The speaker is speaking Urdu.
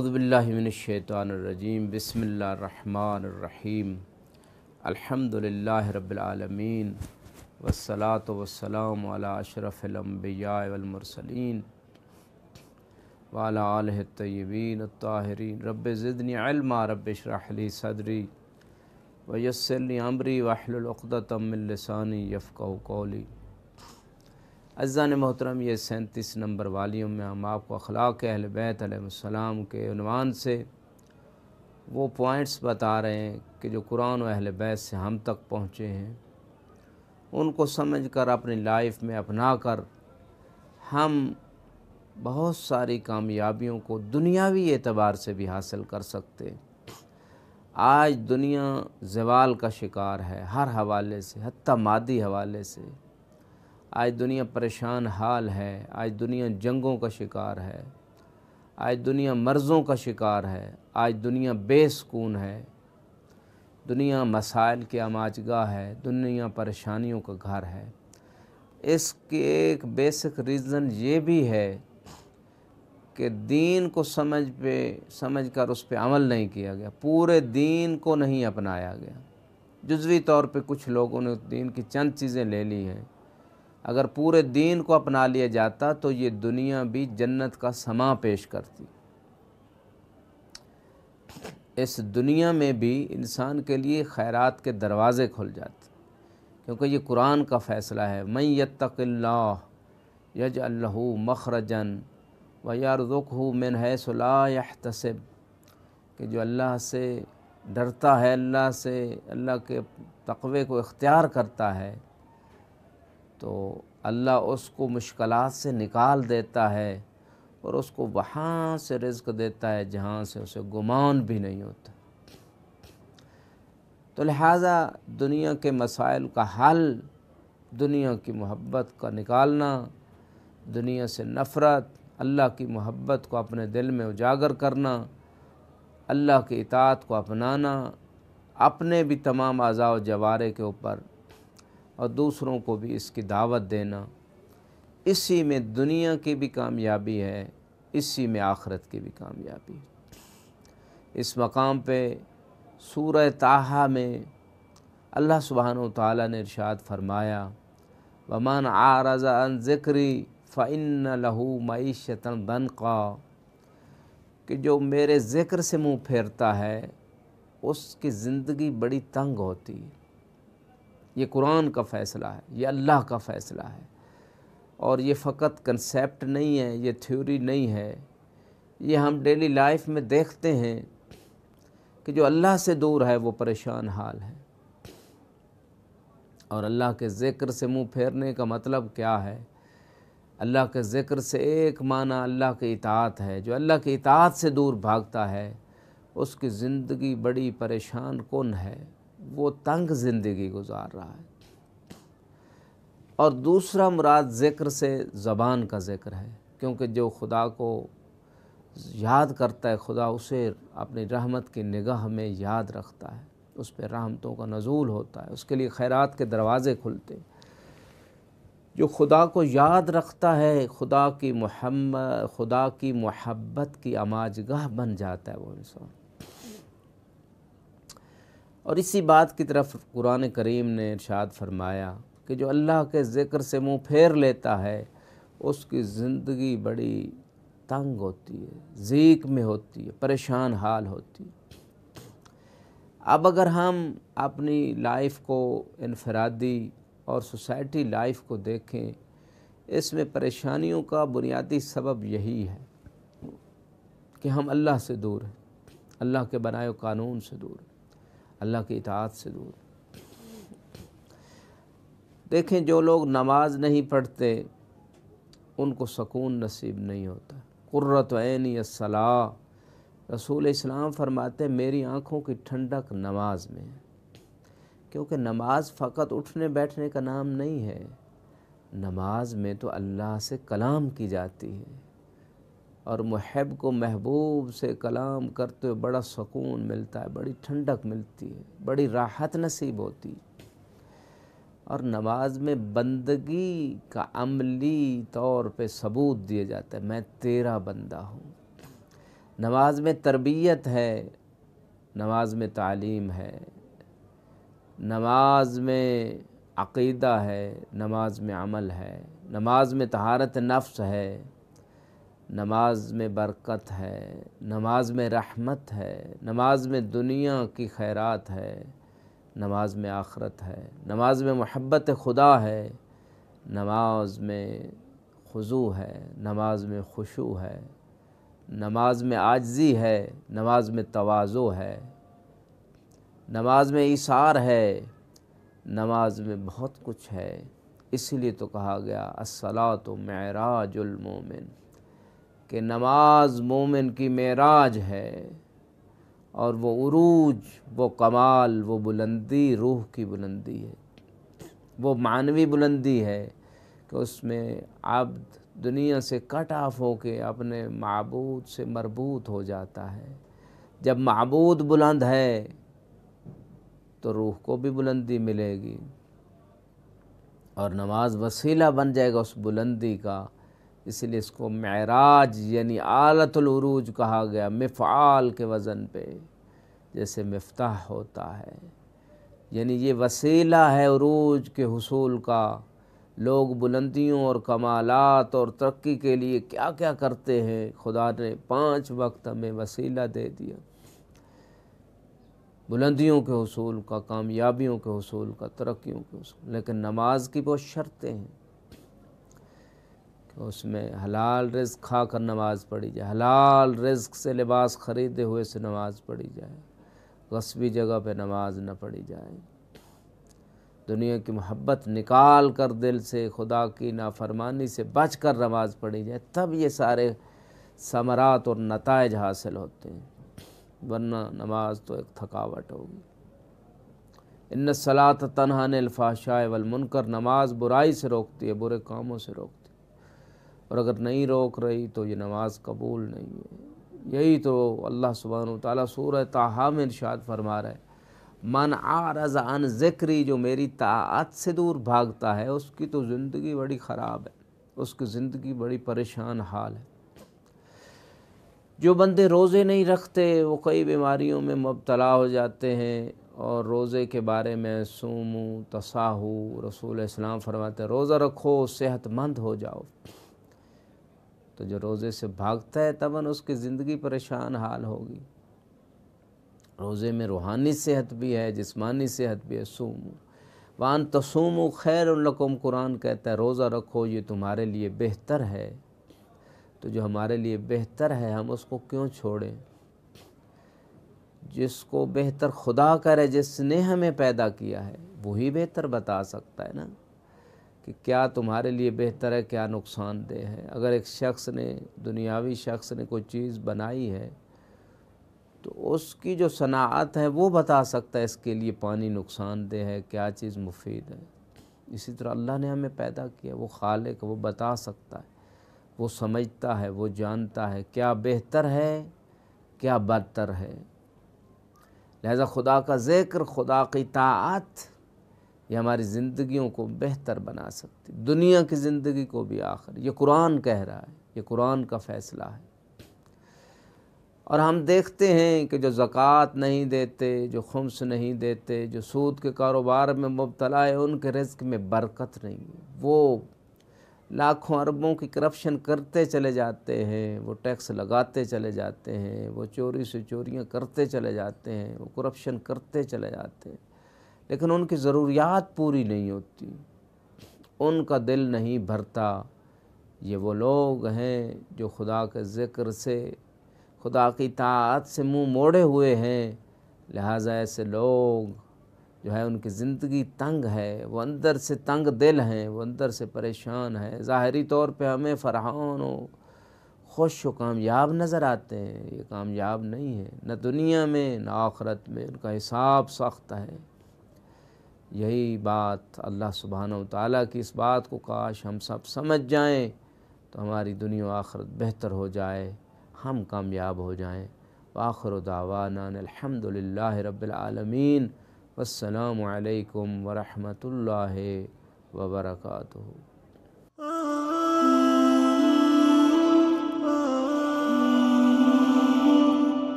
اعوذ باللہ من الشیطان الرجیم بسم اللہ الرحمن الرحیم الحمدللہ رب العالمین والصلاة والسلام علی اشرف الانبیاء والمرسلین وعلی آلہ الطیبین الطاہرین رب زدنی علما رب اشرح لی صدری ویسر لی امری واحلل عقدۃ من لسانی یفقہوا قولی۔ عزیزان محترم، یہ 37 نمبر والیوم میں ہم آپ کو اخلاق اہل بیت علیہ السلام کے عنوان سے وہ پوائنٹس بتا رہے ہیں کہ جو قرآن و اہل بیت سے ہم تک پہنچے ہیں، ان کو سمجھ کر اپنی لائف میں اپنا کر ہم بہت ساری کامیابیوں کو دنیاوی اعتبار سے بھی حاصل کر سکتے۔ آج دنیا زوال کا شکار ہے ہر حوالے سے، حتیٰ مادی حوالے سے۔ آج دنیا پریشان حال ہے، آج دنیا جنگوں کا شکار ہے، آج دنیا مرضوں کا شکار ہے، آج دنیا بے سکون ہے، دنیا مسائل کی آماجگاہ ہے، دنیا پریشانیوں کا گھر ہے۔ اس کی ایک بیسک ریزن یہ بھی ہے کہ دین کو سمجھ کر اس پہ عمل نہیں کیا گیا، پورے دین کو نہیں اپنایا گیا۔ جزوی طور پہ کچھ لوگوں نے دین کی چند چیزیں لے لی ہیں۔ اگر پورے دین کو اپنا لیا جاتا تو یہ دنیا بھی جنت کا سماں پیش کرتی۔ اس دنیا میں بھی انسان کے لیے خیرات کے دروازے کھل جاتے، کیونکہ یہ قرآن کا فیصلہ ہے، من یتق اللہ یجعل لہ مخرجا ویرزقہ من حیث لا یحتسب، کہ جو اللہ سے ڈرتا ہے، اللہ کے تقوی کو اختیار کرتا ہے تو اللہ اس کو مشکلات سے نکال دیتا ہے اور اس کو وہاں سے رزق دیتا ہے جہاں سے اسے گمان بھی نہیں ہوتا۔ تو لہٰذا دنیا کے مسائل کا حل، دنیا کی محبت کا نکالنا، دنیا سے نفرت، اللہ کی محبت کو اپنے دل میں اجاگر کرنا، اللہ کی اطاعت کو اپنانا، اپنے بھی تمام اعضاء و جوارح کے اوپر اور دوسروں کو بھی اس کی دعوت دینا، اسی میں دنیا کی بھی کامیابی ہے، اسی میں آخرت کی بھی کامیابی ہے۔ اس مقام پہ سورہ طٰہٰ میں اللہ سبحانہ وتعالیٰ نے ارشاد فرمایا، وَمَنْ أَعْرَضَ عَنْ ذِكْرِي فَإِنَّ لَهُ مَعِيشَةً ضَنْكًا، کہ جو میرے ذکر سے منہ پھیرتا ہے اس کی زندگی بڑی تنگ ہوتی ہے۔ یہ قرآن کا فیصلہ ہے، یہ اللہ کا فیصلہ ہے، اور یہ فقط کنسیپٹ نہیں ہے، یہ تھیوری نہیں ہے، یہ ہم ڈیلی لائف میں دیکھتے ہیں کہ جو اللہ سے دور ہے وہ پریشان حال ہے۔ اور اللہ کے ذکر سے منہ پھیرنے کا مطلب کیا ہے؟ اللہ کے ذکر سے ایک معنی اللہ کی اطاعت ہے۔ جو اللہ کی اطاعت سے دور بھاگتا ہے اس کی زندگی بڑی پریشان کن ہے، وہ تنگ زندگی گزار رہا ہے۔ اور دوسرا مراد ذکر سے زبان کا ذکر ہے، کیونکہ جو خدا کو یاد کرتا ہے خدا اسے اپنی رحمت کی نگاہ میں یاد رکھتا ہے، اس پہ رحمتوں کا نزول ہوتا ہے، اس کے لیے خیرات کے دروازے کھلتے۔ جو خدا کو یاد رکھتا ہے خدا کی محبت کی آماجگاہ بن جاتا ہے وہ انسان۔ اور اسی بات کی طرف قرآن کریم نے ارشاد فرمایا کہ جو اللہ کے ذکر سے منہ پھیر لیتا ہے اس کی زندگی بڑی تنگ ہوتی ہے، ضیق میں ہوتی ہے، پریشان حال ہوتی ہے۔ اب اگر ہم اپنی لائف کو انفرادی اور سوسائٹی لائف کو دیکھیں، اس میں پریشانیوں کا بنیادی سبب یہی ہے کہ ہم اللہ سے دور ہیں، اللہ کے بنائے ہوئے قانون سے دور ہیں، اللہ کی اطاعت سے دور ہیں۔ دیکھیں، جو لوگ نماز نہیں پڑھتے ان کو سکون نصیب نہیں ہوتا۔ قرۃ عینی الصلاۃ، رسول اسلام فرماتے ہیں میری آنکھوں کی ٹھنڈک نماز میں ہے، کیونکہ نماز فقط اٹھنے بیٹھنے کا نام نہیں ہے، نماز میں تو اللہ سے کلام کی جاتی ہے، اور محب کو محبوب سے کلام کرتے ہوئے بڑا سکون ملتا ہے، بڑی ٹھنڈک ملتی ہے، بڑی راحت نصیب ہوتی ہے۔ اور نماز میں بندگی کا عملی طور پہ ثبوت دیا جاتا ہے، میں تیرا بندہ ہوں۔ نماز میں تربیت ہے، نماز میں تعلیم ہے، نماز میں عقیدہ ہے، نماز میں عمل ہے، نماز میں طہارت نفس ہے، نماز میں برکت ہے، نماز میں رحمت ہے، نماز میں دنیا کی خیرات ہے، نماز میں آخرت ہے، نماز میں محبت خدا ہے، نماز میں خضوع ہے، نماز میں خشوع ہے، نماز میں عاجزی ہے، نماز میں تواضع ہے، نماز میں ایثار ہے، نماز میں بہت کچھ ہے۔ اسی لیے تو کہا گیا الصلاۃ معراج المومن، کہ نماز مومن کی معراج ہے، اور وہ عروج، وہ کمال، وہ بلندی روح کی بلندی ہے، وہ معنوی بلندی ہے کہ اس میں عبد دنیا سے کٹ آف ہو کے اپنے معبود سے مربوط ہو جاتا ہے۔ جب معبود بلند ہے تو روح کو بھی بلندی ملے گی، اور نماز وسیلہ بن جائے گا اس بلندی کا۔ اس لیے اس کو معراج یعنی آلۃ العروج کہا گیا، مفعال کے وزن پہ، جیسے مفتاح ہوتا ہے، یعنی یہ وسیلہ ہے عروج کے حصول کا۔ لوگ بلندیوں اور کمالات اور ترقی کے لیے کیا کیا کرتے ہیں، خدا نے 5 وقت ہمیں وسیلہ دے دیا بلندیوں کے حصول کا، کامیابیوں کے حصول کا، ترقیوں کے حصول، لیکن نماز کی بہت شرطیں ہیں کہ اس میں حلال رزق کھا کر نماز پڑھی جائے، حلال رزق سے لباس خریدے ہوئے سے نماز پڑھی جائے، غصبی جگہ پہ نماز نہ پڑھی جائے، دنیا کی محبت نکال کر دل سے خدا کی نافرمانی سے بچ کر نماز پڑھی جائے، تب یہ سارے ثمرات اور نتائج حاصل ہوتے ہیں، ورنہ نماز تو ایک تھکاوٹ ہوگی۔ ان الصلاۃ تنہی عن الفحشاء والمنکر، نماز برائی سے روکتی ہے، برے کاموں سے روکتی ہے، اور اگر نہیں روک رہی تو یہ نماز قبول نہیں ہے۔ یہی تو اللہ سبحانہ وتعالیٰ سورہ طٰہٰ میں ارشاد فرما رہا ہے، من اعرض عن ذکری، جو میری طاعت سے دور بھاگتا ہے اس کی تو زندگی بڑی خراب ہے، اس کی زندگی بڑی پریشان حال ہے۔ جو بندے روزے نہیں رکھتے وہ کئی بیماریوں میں مبتلا ہو جاتے ہیں، اور روزے کے بارے میں صوموا تصاحوا، رسول اسلام فرماتے ہیں روزہ رکھو صحت مند ہو جاؤ۔ تو جو روزے سے بھاگتا ہے طبعاً اس کی زندگی پریشان حال ہوگی۔ روزے میں روحانی صحت بھی ہے، جسمانی صحت بھی ہے۔ صوموا وان تصوموا خیر لکم، قرآن کہتا ہے روزہ رکھو یہ تمہارے لیے بہتر ہے۔ تو جو ہمارے لیے بہتر ہے ہم اس کو کیوں چھوڑیں؟ جس کو بہتر خدا کرے، جس نے ہمیں پیدا کیا ہے وہی بہتر بتا سکتا ہے نا کہ کیا تمہارے لیے بہتر ہے، کیا نقصان دہ ہے۔ اگر ایک شخص نے، دنیاوی شخص نے کوئی چیز بنائی ہے تو اس کی جو صناعت ہے وہ بتا سکتا ہے اس کے لیے پانی نقصان دہ ہے، کیا چیز مفید ہے۔ اسی طرح اللہ نے ہمیں پیدا کیا، وہ خالق، وہ بتا سکتا ہے، وہ سمجھتا ہے، وہ جانتا ہے کیا بہتر ہے کیا بدتر ہے۔ لہذا خدا کا ذکر، خدا کی طاعت، یہ ہماری زندگیوں کو بہتر بنا سکتی، دنیا کی زندگی کو بھی آخر۔ یہ قرآن کہہ رہا ہے، یہ قرآن کا فیصلہ ہے۔ اور ہم دیکھتے ہیں کہ جو زکوٰۃ نہیں دیتے، جو خمس نہیں دیتے، جو سود کے کاروبار میں مبتلا ہے، ان کے رزق میں برکت نہیں ہے۔ وہ لاکھوں اربوں کی کرپشن کرتے چلے جاتے ہیں، وہ ٹیکس لگاتے چلے جاتے ہیں، وہ چوری سے چوریاں کرتے چلے جاتے ہیں، وہ کرپشن کرتے چلے جاتے ہیں، لیکن ان کی ضروریات پوری نہیں ہوتی، ان کا دل نہیں بھرتا۔ یہ وہ لوگ ہیں جو خدا کے ذکر سے، خدا کی طاعت سے منہ موڑے ہوئے ہیں۔ لہٰذا ایسے لوگ جو ہے ان کی زندگی تنگ ہے، وہ اندر سے تنگ دل ہیں، وہ اندر سے پریشان ہیں۔ ظاہری طور پہ ہمیں فرحان و خوش و کامیاب نظر آتے ہیں، یہ کامیاب نہیں ہے، نہ دنیا میں نہ آخرت میں، ان کا حساب سخت ہے۔ یہی بات اللہ سبحانہ وتعالیٰ کی اس بات کو کاش ہم سب سمجھ جائیں تو ہماری دنیا و آخرت بہتر ہو جائے، ہم کامیاب ہو جائیں۔ وآخر دعوانا الحمد للہ رب العالمین، والسلام علیکم ورحمۃ اللہ وبرکاتہ۔